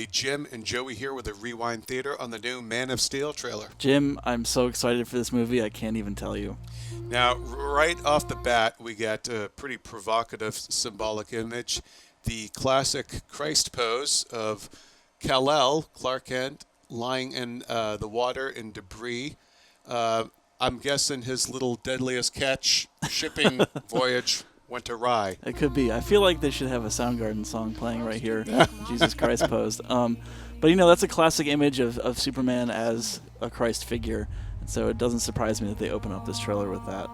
everybody. Jim and Joey here with a Rewind Theater on the new Man of Steel trailer. Jim, I'm so excited for this movie, I can't even tell you. Now, right off the bat, we get a pretty provocative symbolic image. The classic Christ pose of Kal-El, Clark Kent, lying in the water in debris. I'm guessing his little deadliest catch shipping voyage went awry. It could be. I feel like they should have a Soundgarden song playing right here. Jesus Christ posed. But, that's a classic image of Superman as a Christ figure. And so it doesn't surprise me that they open up this trailer with that.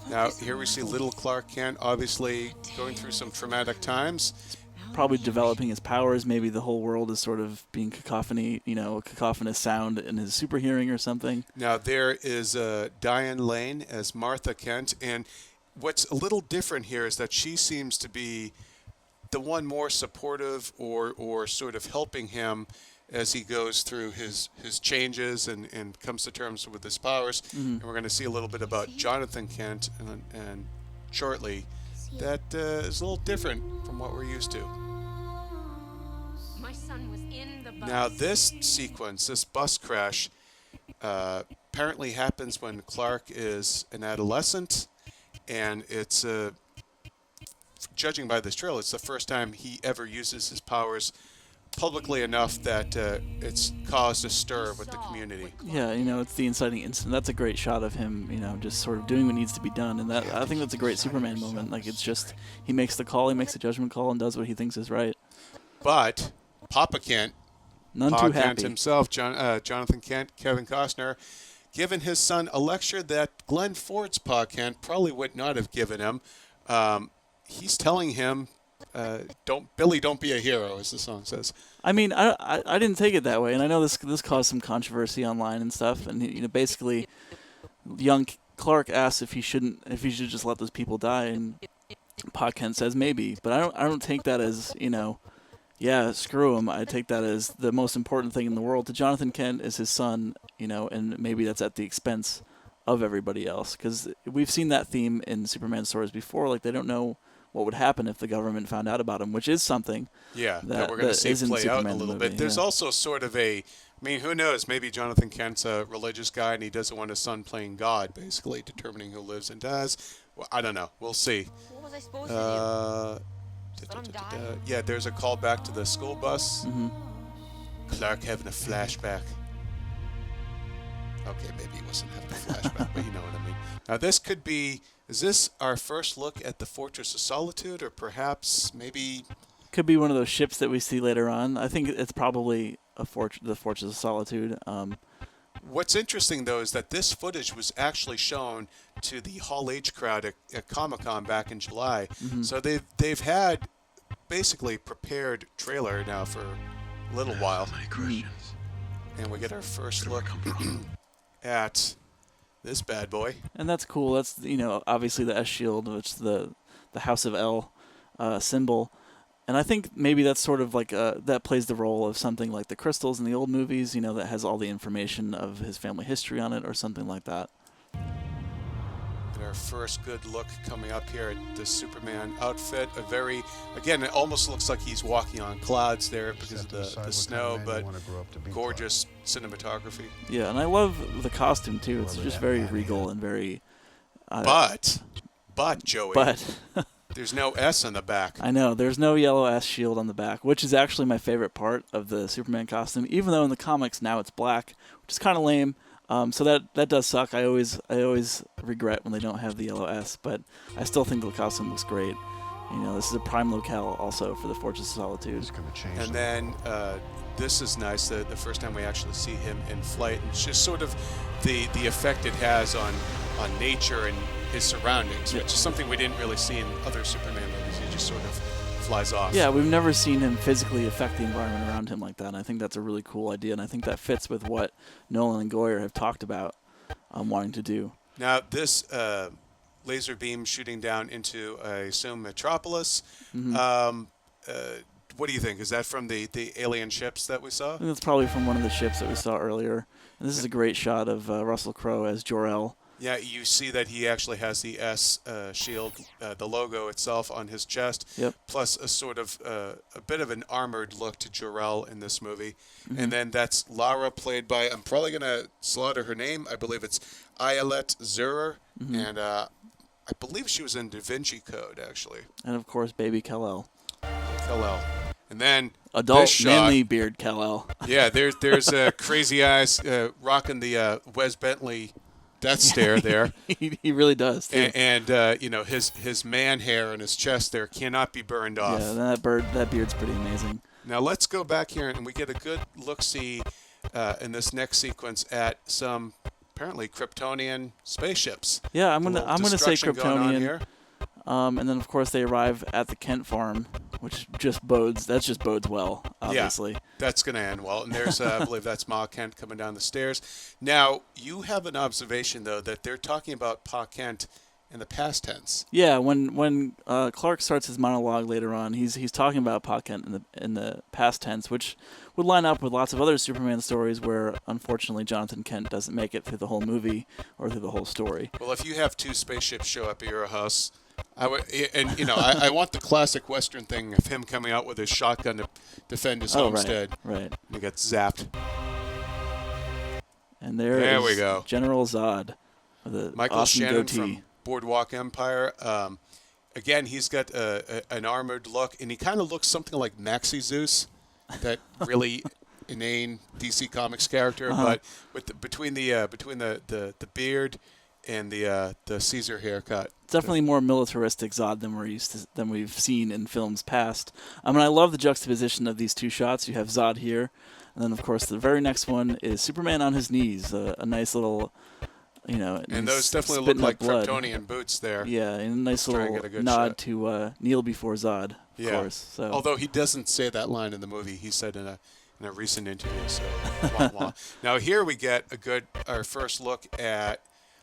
Now, here we see little Clark Kent, obviously going through some traumatic times. Probably developing his powers. Maybe the whole world is sort of being cacophony, a cacophonous sound in his super hearing or something. Now, there is Diane Lane as Martha Kent, and what's a little different here is that she seems to be the one more supportive or sort of helping him as he goes through his changes and comes to terms with his powers. Mm-hmm. And we're going to see a little bit about Jonathan Kent and shortly. That is a little different from what we're used to. My son was in the bus. Now, this sequence, this bus crash, apparently happens when Clark is an adolescent. And it's, judging by this trailer, it's the first time he ever uses his powers publicly enough that it's caused a stir with the community. Yeah, it's the inciting incident. That's a great shot of him, just sort of doing what needs to be done. And that I think that's a great Superman moment. Like, it's just, he makes the call, he makes the judgment call, and does what he thinks is right. But Papa Kent, none Pa too Kent happy himself, Jonathan Kent, Kevin Costner, given his son a lecture that Glenn Ford's Pa Kent probably would not have given him. He's telling him, don't be a hero, as the song says. I mean, I didn't take it that way, and I know this caused some controversy online and stuff. And basically, young Clark asks if he should just let those people die, and Pa Kent says maybe. But I don't take that as yeah, screw him. I take that as the most important thing in the world. To Jonathan Kent is his son, and maybe that's at the expense of everybody else. Because we've seen that theme in Superman stories before. Like, they don't know what would happen if the government found out about him, which is something. Yeah, that we're going to see play out a little bit. There's also sort of who knows, maybe Jonathan Kent's a religious guy and he doesn't want his son playing God, basically determining who lives and dies. Well, I don't know. We'll see. What was I supposed to do? Yeah, there's a call back to the school bus. Mm-hmm. Clark having a flashback. Okay, maybe he wasn't having a flashback, but you know what I mean. Now, is this our first look at the Fortress of Solitude, or perhaps maybe... Could be one of those ships that we see later on. I think it's probably the Fortress of Solitude. What's interesting, though, is that this footage was actually shown to the Hall H crowd at Comic-Con back in July. Mm-hmm. So they've had basically prepared trailer now for a little while. And we get our first look at this bad boy. And that's cool. That's, obviously the S shield, which is the House of L symbol. And I think maybe that's sort of like that plays the role of something like the crystals in the old movies, that has all the information of his family history on it or something like that. And our first good look coming up here at the Superman outfit. Again, it almost looks like he's walking on clouds there because of the snow, but gorgeous cinematography. Yeah, and I love the costume too. It's just very regal and very... But, Joey... But... There's no S on the back. I know. There's no yellow S shield on the back, which is actually my favorite part of the Superman costume, even though in the comics now it's black, which is kind of lame. So that does suck. I always regret when they don't have the yellow S, but I still think the costume looks great. This is a prime locale also for the Fortress of Solitude. And then this is nice, the first time we actually see him in flight. And it's just sort of the effect it has on nature and his surroundings, which is something we didn't really see in other Superman movies. He just sort of flies off. Yeah, we've never seen him physically affect the environment around him like that, and I think that's a really cool idea, and I think that fits with what Nolan and Goyer have talked about wanting to do. Now, this laser beam shooting down into, I assume, Metropolis. Mm-hmm. What do you think? Is that from the alien ships that we saw? I think that's probably from one of the ships that we saw earlier. And this is a great shot of Russell Crowe as Jor-El. Yeah, you see that he actually has the S shield, the logo itself on his chest, Yep. plus a sort of a bit of an armored look to Jor-El in this movie. Mm-hmm. And then that's Lara, played by, I'm probably going to slaughter her name, I believe it's Ayelet Zurer, Mm-hmm. and I believe she was in Da Vinci Code, actually. And of course, baby Kal-El. Kal-El. And then Adult, this shot, manly beard Kal-El. yeah, there's Crazy Eyes rocking the Wes Bentley Death Stare there. He really does, too. And his man hair and his chest there cannot be burned off. Yeah, that beard's pretty amazing. Now let's go back here and we get a good look-see in this next sequence at some apparently Kryptonian spaceships. Yeah, I'm gonna say Destruction going on Kryptonian. here. And then of course they arrive at the Kent farm, which just bodes well, obviously. Yeah, that's going to end well. And there's, I believe that's Ma Kent coming down the stairs. Now, you have an observation, though, that they're talking about Pa Kent in the past tense. Yeah, when Clark starts his monologue later on, he's talking about Pa Kent in the past tense, which would line up with lots of other Superman stories where, unfortunately, Jonathan Kent doesn't make it through the whole movie or through the whole story. Well, if you have two spaceships show up at your house, I want the classic Western thing of him coming out with his shotgun to defend his homestead. Right. And he gets zapped. And there There is we go. General Zod with a Michael awesome Shannon goatee. from Boardwalk Empire. Again, he's got an armored look, and he kind of looks something like Maxie Zeus, that really inane DC Comics character. But with between the beard and the Caesar haircut. Definitely more militaristic Zod than we've seen in films past. I mean, I love the juxtaposition of these two shots. You have Zod here, and then of course the very next one is Superman on his knees. A nice little, And those definitely look spitting like up blood. Kryptonian boots there. Yeah, and a nice Try and little get a good nod shot. to kneel before Zod, of course. So Although he doesn't say that line in the movie, he said in a recent interview. So wah, wah. Now here we get our first look at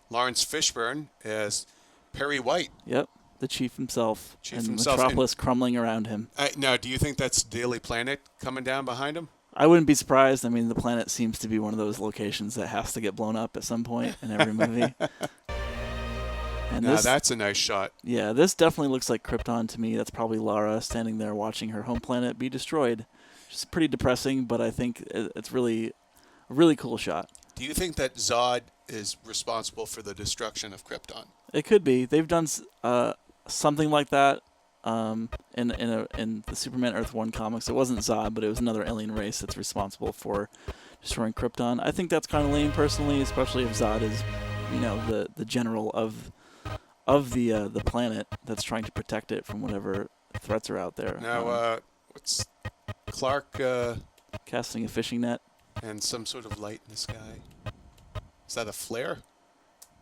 Lawrence Fishburne as Perry White. Yep, the chief himself, Chief and himself, Metropolis crumbling around him. Now, do you think that's Daily Planet coming down behind him? I wouldn't be surprised. I mean, the planet seems to be one of those locations that has to get blown up at some point in every movie. And Now that's a nice shot. Yeah, this definitely looks like Krypton to me. That's probably Lara standing there watching her home planet be destroyed. It's pretty depressing, but I think it's really a really cool shot. Do you think that Zod is responsible for the destruction of Krypton? It could be. They've done something like that in the Superman Earth 1 comics. It wasn't Zod, but it was another alien race that's responsible for destroying Krypton. I think that's kind of lame personally, especially if Zod is, the general of the planet that's trying to protect it from whatever threats are out there. Now, what's Clark Casting a fishing net. and some sort of light in the sky? Is that a flare?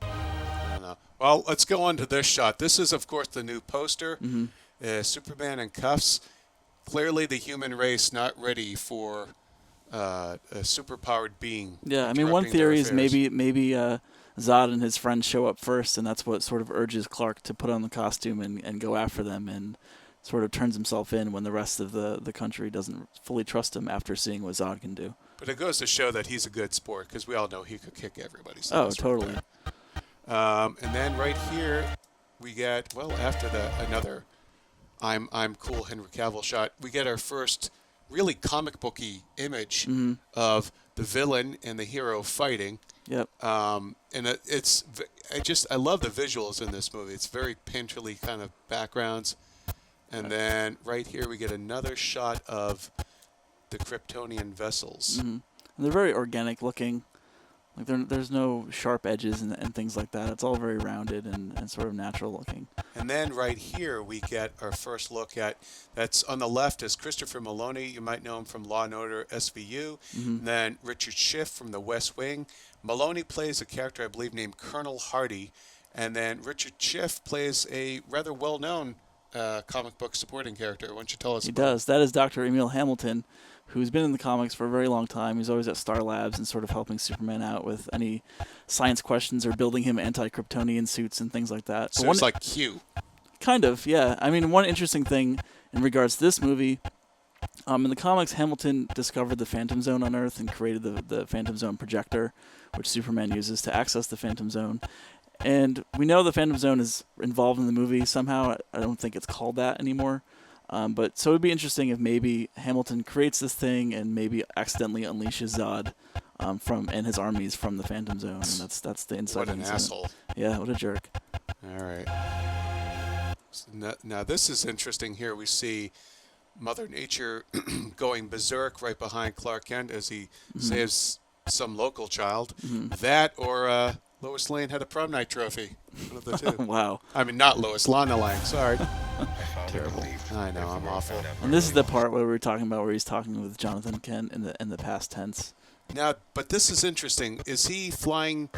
I don't know. Well, let's go on to this shot. This is, of course, the new poster. Mm-hmm. Superman in cuffs. Clearly the human race not ready for a superpowered being. Yeah, I mean, one interrupting their theory is affairs. maybe Zod and his friends show up first, and that's what sort of urges Clark to put on the costume and go after them, and sort of turns himself in when the rest of the country doesn't fully trust him after seeing what Zod can do. But it goes to show that he's a good sport, because we all know he could kick everybody's Oh, ass right totally. there. And then right here we get, well, after another I'm cool Henry Cavill shot, we get our first really comic booky image of the villain and the hero fighting. Yep. And I love the visuals in this movie. It's very painterly kind of backgrounds. And then right here we get another shot of the Kryptonian vessels. Mm-hmm. They're very organic looking. Like there's no sharp edges and things like that. It's all very rounded and sort of natural looking. And then right here we get our first look at, that's on the left is Christopher Maloney. You might know him from Law & Order SVU. Mm-hmm. And then Richard Schiff from The West Wing. Maloney plays a character I believe named Colonel Hardy. And then Richard Schiff plays a rather well-known comic book supporting character. Why don't you tell us He about does. That is Dr. Emil Hamilton, who's been in the comics for a very long time. He's always at Star Labs and sort of helping Superman out with any science questions or building him anti-Kryptonian suits and things like that. So it's like Q. Kind of, yeah. I mean, one interesting thing in regards to this movie, in the comics, Hamilton discovered the Phantom Zone on Earth and created the Phantom Zone projector, which Superman uses to access the Phantom Zone. And we know the Phantom Zone is involved in the movie somehow. I don't think it's called that anymore. But so it would be interesting if maybe Hamilton creates this thing and maybe accidentally unleashes Zod and his armies from the Phantom Zone. And that's the inside. What an incident. asshole. Yeah, what a jerk. All right. Now this is interesting here. We see Mother Nature going berserk right behind Clark Kent as he saves some local child. That or Lois Lane had a prom night trophy. One of the two. Wow. I mean, not Lois, Lana Lang. Sorry. Terrible. I know, I'm awful. And this is the part where we were talking about where he's talking with Jonathan Kent in the past tense. Now, but this is interesting. Is he flying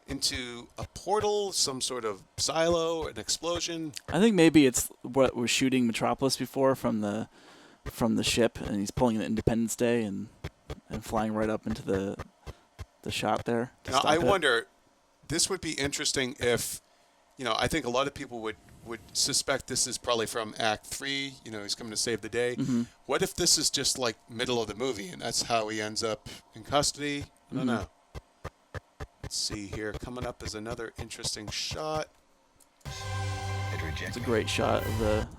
into a portal, some sort of silo, an explosion? I think maybe it's what was shooting Metropolis before from the ship, and he's pulling an Independence Day and flying right up into the shot there. Now, I wonder, this would be interesting if, I think a lot of people would suspect this is probably from Act 3, he's coming to save the day. What if this is just like middle of the movie and that's how he ends up in custody? I don't know. Let's see here. Coming up is another interesting shot. It's a great shot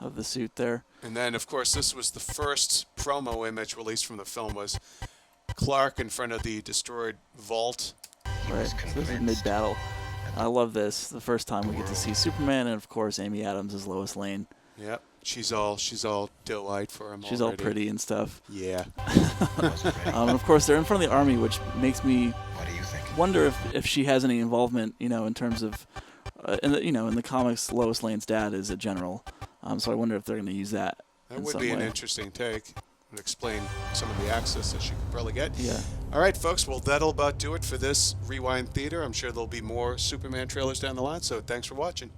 of the suit there. And then, of course, this was the first promo image released from the film was Clark in front of the destroyed vault. Right. So this is mid-battle. I love this. The first time we get to see Superman, and of course Amy Adams as Lois Lane. Yep. She's all doe-eyed for him. She's already. all pretty and stuff. Yeah. And of course they're in front of the army, which makes me wonder if she has any involvement, in terms of, in the comics, Lois Lane's dad is a general. So I wonder if they're going to use that. That would be an interesting take. Would explain some of the access that she could probably get. Yeah. All right, folks. Well, that'll about do it for this Rewind Theater. I'm sure there'll be more Superman trailers down the line. So thanks for watching.